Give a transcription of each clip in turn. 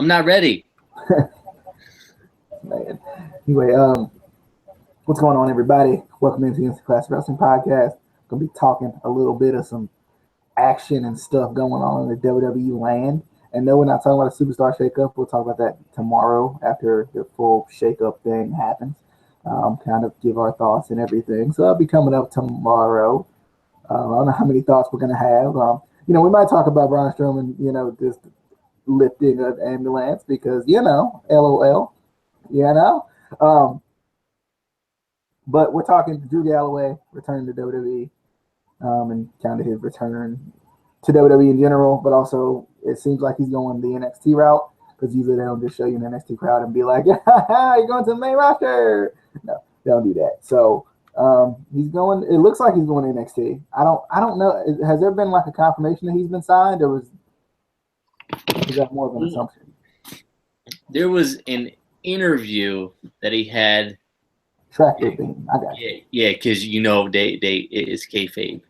I'm not ready. Man. Anyway, what's going on, everybody? Welcome into the Instant Class Wrestling Podcast. Gonna be talking a little bit of some action and stuff going on in the WWE land. And no, we're not talking about a superstar shakeup. We'll talk about that tomorrow after the full shakeup thing happens. Kind of give our thoughts and everything. So that'll be coming up tomorrow. I don't know how many thoughts we're gonna have. We might talk about Braun Strowman, just lifting an ambulance because, LOL, But we're talking Drew Galloway returning to WWE, and kind of his return to WWE in general, but also it seems like he's going the NXT route because usually they don't just show you an NXT crowd and be like, you're going to the main roster. No, they don't do that. So he's going. It looks like he's going to NXT. I don't know. Has there been like a confirmation that he's been signed, or was that more of an assumption? There was an interview that he had. Tractor beam. I got you. Yeah, because it's kayfabe.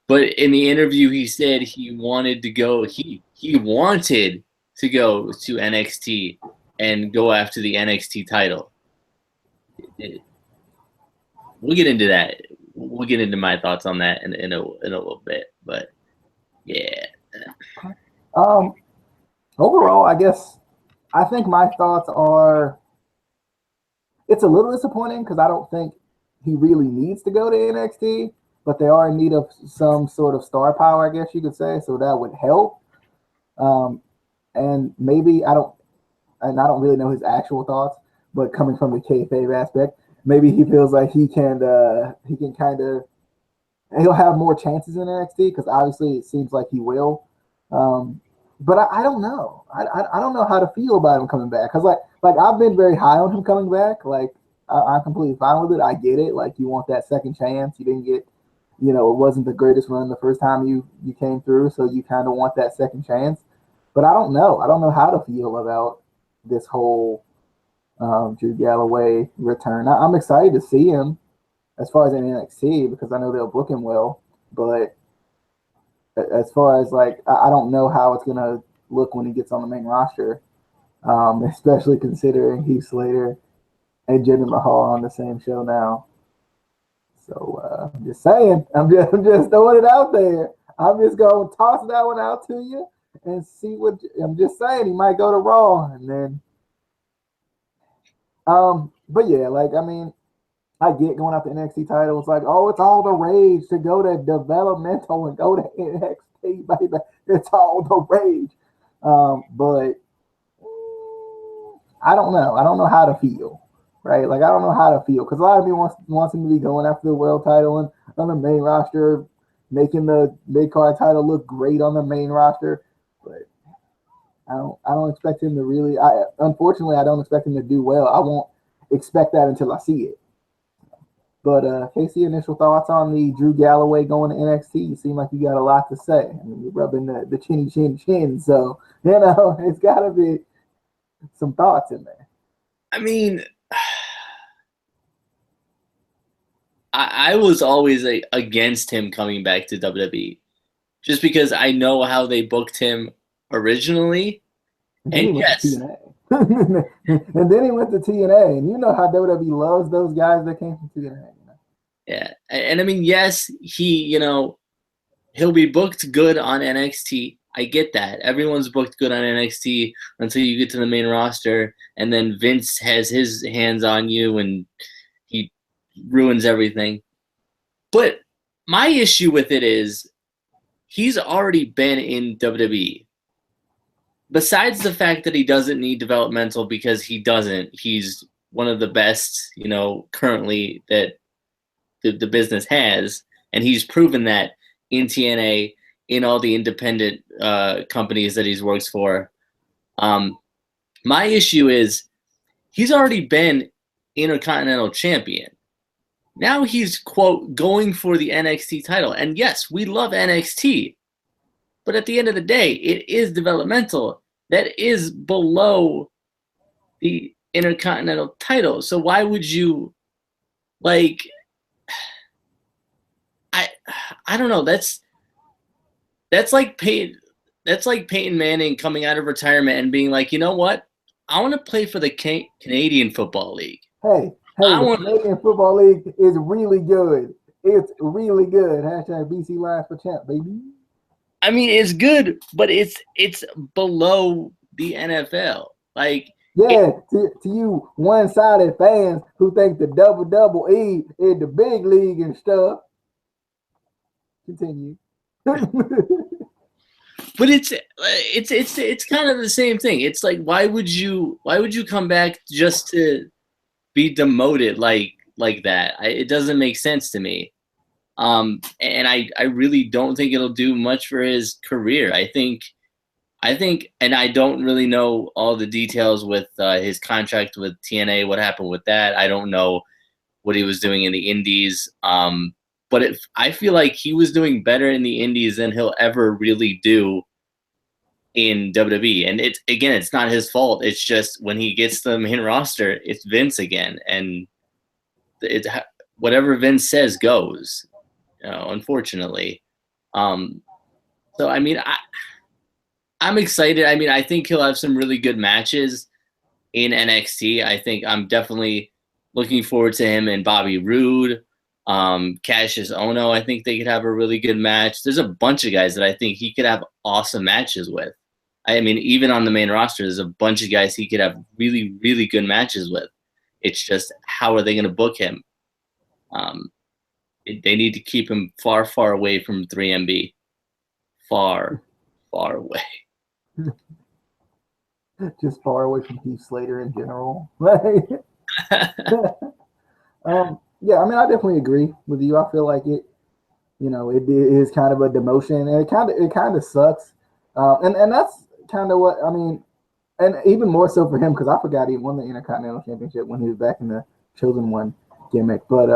But in the interview, he said he wanted to go. He wanted to go to NXT and go after the NXT title. We'll get into that. We'll get into my thoughts on that in a little bit. But yeah. Overall, I think my thoughts are it's a little disappointing because I don't think he really needs to go to NXT, but they are in need of some sort of star power, I guess you could say. So that would help. And maybe I don't really know his actual thoughts, but coming from the kayfabe aspect, maybe he feels like he'll have more chances in NXT because obviously it seems like he will. But I don't know. I don't know how to feel about him coming back because like I've been very high on him coming back. Like I'm completely fine with it. I get it. Like you want that second chance. You didn't get, it wasn't the greatest run the first time you came through, so you kind of want that second chance. But I don't know. I don't know how to feel about this whole Drew Galloway return. I'm excited to see him as far as in NXT because I know they'll book him well, but as far as I don't know how it's gonna look when he gets on the main roster, especially considering Heath Slater and Jinder Mahal on the same show now. So I'm just saying, I'm just throwing it out there. I'm just gonna toss that one out to you and see what. I'm just saying he might go to Raw and then. But yeah, I get going out the NXT title. It's like, oh, it's all the rage to go to developmental and go to NXT, baby. It's all the rage. But I don't know. I don't know how to feel, right? Like, I don't know how to feel because a lot of me wants him to be going after the world title and on the main roster, making the mid-card title look great on the main roster. But I don't expect him to really. Unfortunately, I don't expect him to do well. I won't expect that until I see it. But Casey, initial thoughts on the Drew Galloway going to NXT? You seem like you got a lot to say. I mean, you're rubbing the chinny chin, so it's got to be some thoughts in there. I mean, I was always against him coming back to WWE, just because I know how they booked him originally, and yes. And then he went to TNA, and you know how WWE loves those guys that came from TNA. Yeah, and I mean, yes, he'll be booked good on NXT. I get that. Everyone's booked good on NXT until you get to the main roster, and then Vince has his hands on you, and he ruins everything. But my issue with it is he's already been in WWE. Besides the fact that he doesn't need developmental because he doesn't, he's one of the best, currently that the business has, and he's proven that in TNA, in all the independent companies that he's worked for. My issue is he's already been Intercontinental Champion. Now he's, quote, going for the NXT title. And yes, we love NXT. But at the end of the day, it is developmental. That is below the Intercontinental title. So why would you, I don't know. That's like paid. That's like Peyton Manning coming out of retirement and being like, you know what? I want to play for the Canadian Football League. Hey, I the want. Canadian Football League is really good. It's really good. Hashtag BC Lions for champ, baby. I mean, it's good, but it's below the NFL. Like, Yeah, to you one-sided fans who think the double E is the big league and stuff. Continue. but it's kind of the same thing. It's like, why would you come back just to be demoted like that? It doesn't make sense to me. And I really don't think it'll do much for his career. I think, and I don't really know all the details with his contract with TNA. What happened with that? I don't know what he was doing in the Indies. But I feel like he was doing better in the Indies than he'll ever really do in WWE. And it's not his fault. It's just when he gets the main roster, it's Vince again, and it's whatever Vince says goes. Unfortunately. So I mean, I'm excited. I mean, I think he'll have some really good matches in NXT. I think I'm definitely looking forward to him and Bobby Roode, Cassius Ohno. I think they could have a really good match. There's a bunch of guys that I think he could have awesome matches with. I mean, even on the main roster, there's a bunch of guys he could have really, really good matches with. It's just, how are they going to book him? They need to keep him far, far away from 3MB. Far, far away. Just far away from Heath Slater in general. Yeah, I mean, I definitely agree with you. I feel like it is kind of a demotion, and it kind of sucks. And that's kind of what I mean, and even more so for him, because I forgot he won the Intercontinental Championship when he was back in the Chosen One gimmick. But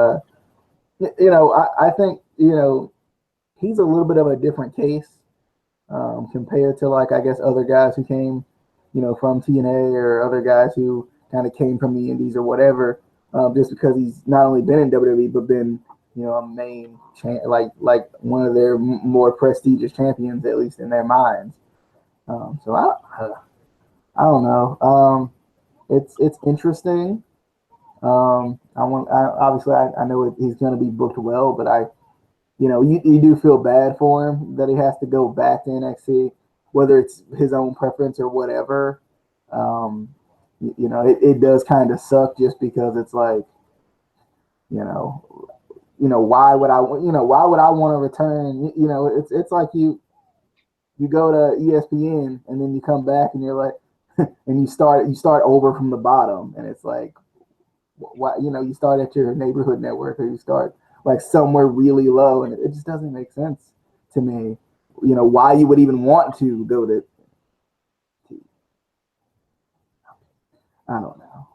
I think he's a little bit of a different case compared to, like, I guess, other guys who came from TNA, or other guys who kind of came from the Indies or whatever. Just because he's not only been in WWE but been a main like one of their more prestigious champions, at least in their minds. So I don't know. It's interesting. Obviously I know he's going to be booked well, but you do feel bad for him that he has to go back to NXT, whether it's his own preference or whatever. It does kind of suck, just because it's like, why would I want to return? It's like you go to ESPN and then you come back and you're like, and you start over from the bottom, and it's like, why, you start at your neighborhood network, or you start like somewhere really low, and it just doesn't make sense to me. Why you would even want to go to. I don't know.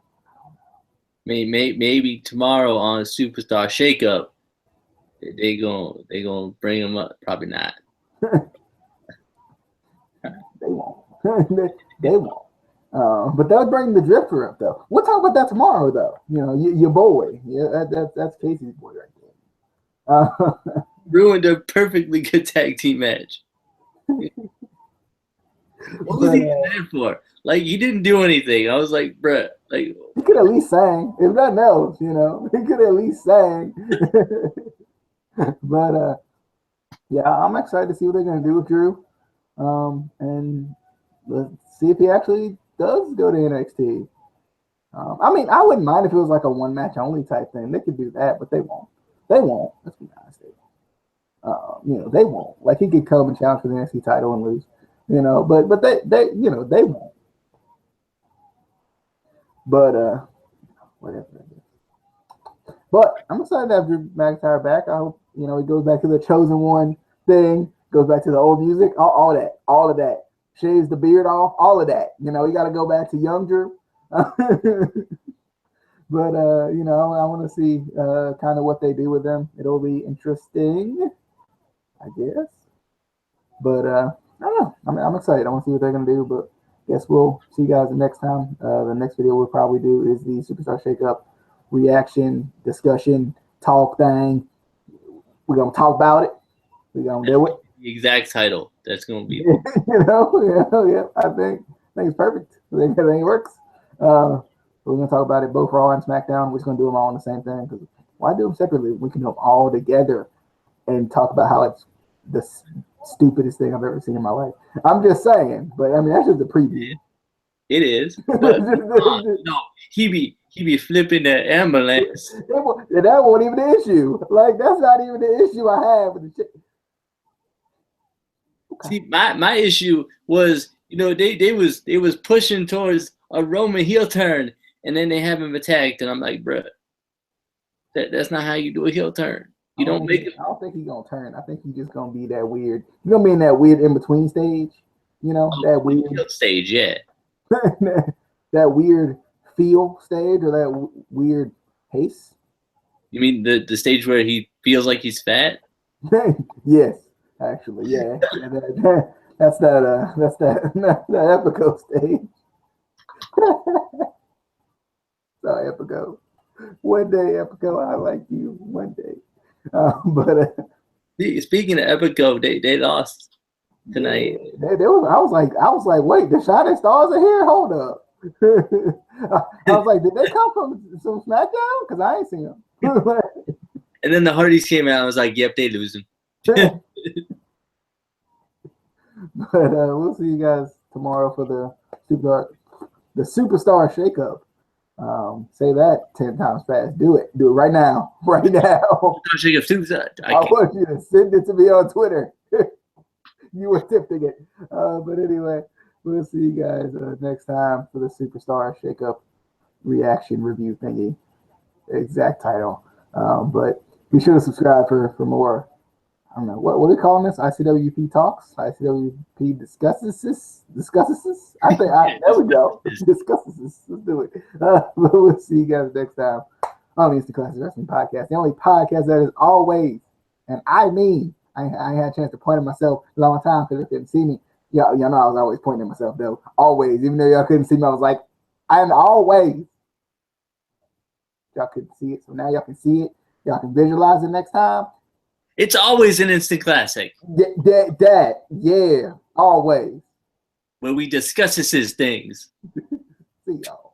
Maybe tomorrow on Superstar Shakeup, they gonna bring him up. Probably not. They won't. They won't. But they'll bring the Drifter up, though. We'll talk about that tomorrow, though. Your boy. Yeah, that's Casey's boy right there. Ruined a perfectly good tag team match. What was he there for? Like, he didn't do anything. I was like, bruh, like, he could at least sang. If nothing else, he could at least sang. But yeah, I'm excited to see what they're gonna do with Drew. And let's see if he actually does go to NXT. I mean, I wouldn't mind if it was like a one match only type thing. They could do that, but they won't. They won't. Let's be honest. They won't. Like, he could come and challenge for the NXT title and lose. But they won't. But whatever. But I'm excited to have Drew McIntyre back. I hope he goes back to the Chosen One thing, goes back to the old music, all of that. Shaves the beard off, all of that. He got to go back to young Drew. But I want to see kind of what they do with them. It'll be interesting, I guess. But I don't know. I'm excited. I want to see what they're gonna do. But guess we'll see you guys the next time. The next video we'll probably do is the Superstar Shakeup reaction, discussion, talk thing. We're gonna talk about it. We're gonna do it. The exact title. That's gonna be. I think it's perfect. I think everything works. We're gonna talk about it both Raw and SmackDown. We're just gonna do them all on the same thing because why do them separately? We can do them all together and talk about how it's the stupidest thing I've ever seen in my life. I'm just saying, but I mean that's just a preview. It is. But no, he be flipping the ambulance. That wasn't even the issue. Like that's not even the issue I have with the shit. Okay. See, my issue was, they was pushing towards a Roman heel turn, and then they have him attacked, and I'm like, bruh, that's not how you do a heel turn. You don't make it. I don't think he's gonna turn. I think he's just gonna be that weird. He's gonna be in that weird in between stage. That weird stage, yeah. That weird feel stage or that weird pace. You mean the stage where he feels like he's fat? Yes, actually, yeah. That's that Epico stage. So Epico. One day, Epico, I like you. One day. Speaking of Epico, they lost tonight. I was like, wait, the Shining Stars are here? Hold up. I was like, did they come from some SmackDown? Because I ain't seen them. And then the Hardys came out. I was like, yep, they losing. But we'll see you guys tomorrow for the Superstar Shakeup. Say that 10 times fast. Do it right now. Right now. I want you to send it to me on Twitter. You were tipping it. But anyway, we'll see you guys next time for the Superstar Shakeup reaction review thingy. Exact title. But be sure to subscribe for more. I don't know. What are we calling this? ICWP Talks? ICWP Discusses? There we go. Discusses. Let's do it. We'll see you guys next time on the Instant Classic Wrestling Podcast. The only podcast that is always, and I mean, I ain't had a chance to point at myself a long time because they couldn't see me. Y'all know I was always pointing at myself though. Always. Even though y'all couldn't see me, I was like, I'm always. Y'all couldn't see it. So now y'all can see it. Y'all can visualize it next time. It's always an Instant Classic. Yeah, always. When we discuss his things. See y'all.